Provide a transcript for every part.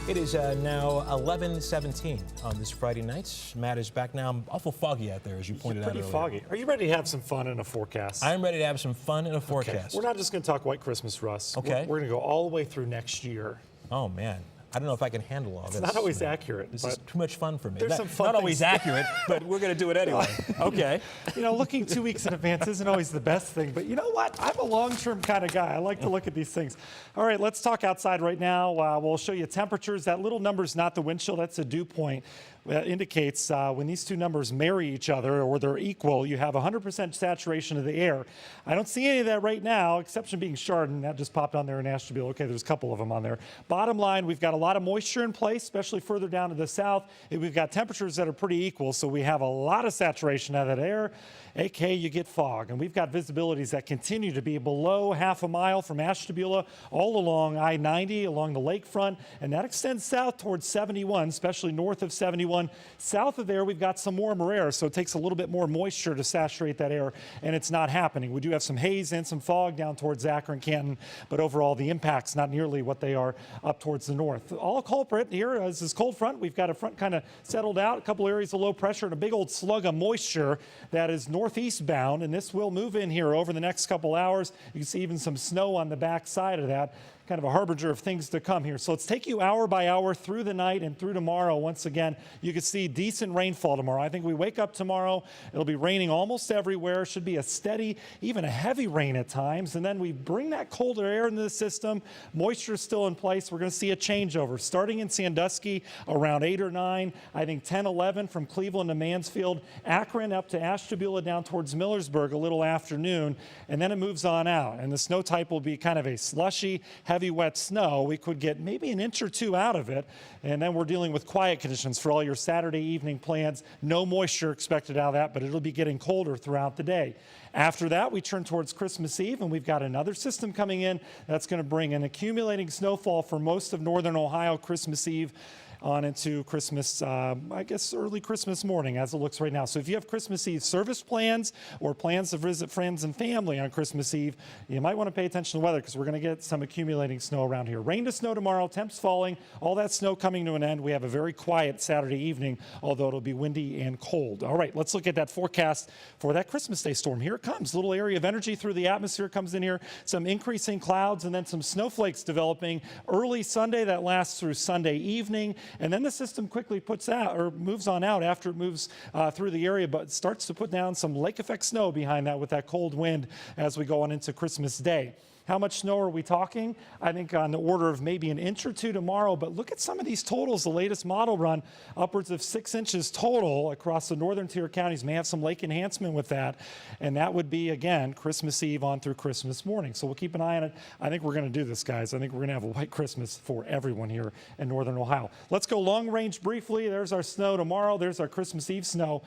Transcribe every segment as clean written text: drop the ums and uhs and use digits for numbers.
It is now 11:17 on this Friday night. Matt is back now. I'm awful foggy out there, as you pointed out earlier. Pretty foggy. Are you ready to have some fun in a forecast? I'm ready to have some fun in a forecast. We're not just going to talk White Christmas, Russ. Okay. We're going to go all the way through next year. Oh, man. I don't know if I can handle all this. It's not always accurate. This is too much fun for me. There's some fun Not things. always accurate, but we're going to do it anyway. Okay. You know, looking 2 weeks in advance isn't always the best thing, but you know what? I'm a long-term kind of guy. I like to look at these things. All right, let's talk outside right now. We'll show you temperatures. That little number is not the wind chill. That's a dew point. That indicates when these two numbers marry each other or they're equal, you have 100% saturation of the air. I don't see any of that right now, exception being Chardon. That just popped on there in Ashtabula. Okay, there's a couple of them on there. Bottom line, we've got a lot of moisture in place, especially further down to the south. And we've got temperatures that are pretty equal, so we have a lot of saturation out of that air, aka you get fog. And we've got visibilities that continue to be below half a mile from Ashtabula all along I-90, along the lakefront, and that extends south towards 71, especially north of 71. South of there, we've got some warmer air, so it takes a little bit more moisture to saturate that air, and it's not happening. We do have some haze and some fog down towards Akron, Canton, but overall the impact's not nearly what they are up towards the north. All culprit here is this cold front. We've got a front kind of settled out, a couple areas of low pressure, and a big old slug of moisture that is northeast bound, and this will move in here over the next couple hours. You can see even some snow on the back side of that, kind of a harbinger of things to come here. So let's take you hour by hour through the night and through tomorrow. Once again, you can see decent rainfall tomorrow. I think we wake up tomorrow, it'll be raining almost everywhere. Should be a steady, even a heavy rain at times. And then we bring that colder air into the system. Moisture is still in place. We're going to see a changeover starting in Sandusky around 8 or 9. I think 10, 11 from Cleveland to Mansfield. Akron up to Ashtabula down towards Millersburg a little afternoon. And then it moves on out. And the snow type will be kind of a slushy, heavy wet snow. We could get maybe an inch or two out of it, and then we're dealing with quiet conditions for all your Saturday evening plans. No moisture expected out of that, but it'll be getting colder throughout the day. After that, we turn towards Christmas Eve, and we've got another system coming in that's going to bring an accumulating snowfall for most of northern Ohio Christmas Eve on into Christmas, I guess early Christmas morning as it looks right now. So if you have Christmas Eve service plans or plans to visit friends and family on Christmas Eve, you might want to pay attention to the weather because we're going to get some accumulating snow around here. Rain to snow tomorrow, temps falling, all that snow coming to an end. We have a very quiet Saturday evening, although it'll be windy and cold. All right, let's look at that forecast for that Christmas Day storm. Here it comes. Little area of energy through the atmosphere comes in here, some increasing clouds, and then some snowflakes developing early Sunday that lasts through Sunday evening. And then the system quickly puts out or moves on out after it moves through the area, but starts to put down some lake effect snow behind that with that cold wind as we go on into Christmas Day. How much snow are we talking? I think on the order of maybe an inch or two tomorrow, but look at some of these totals. The latest model run, upwards of 6 inches total across the northern tier counties. May have some lake enhancement with that, and that would be, again, Christmas Eve on through Christmas morning. So we'll keep an eye on it. I think we're going to do this, guys. I think we're going to have a white Christmas for everyone here in northern Ohio. Let's go long range briefly. There's our snow tomorrow. There's our Christmas Eve snow.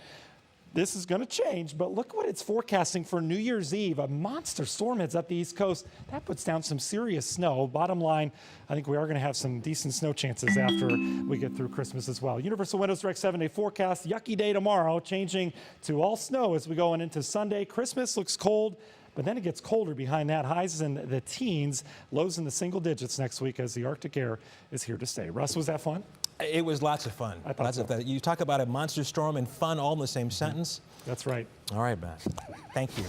This is going to change, but look what it's forecasting for New Year's Eve. A monster storm heads up the East Coast. That puts down some serious snow. Bottom line, I think we are going to have some decent snow chances after we get through Christmas as well. Universal Windows Direct 7-day forecast. Yucky day tomorrow, changing to all snow as we go on into Sunday. Christmas looks cold, but then it gets colder behind that. Highs in the teens, lows in the single digits next week as the Arctic air is here to stay. Russ, was that fun? It was lots of fun. Lots of fun. You talk about a monster storm and fun all in the same sentence. That's right. All right, Matt. Thank you.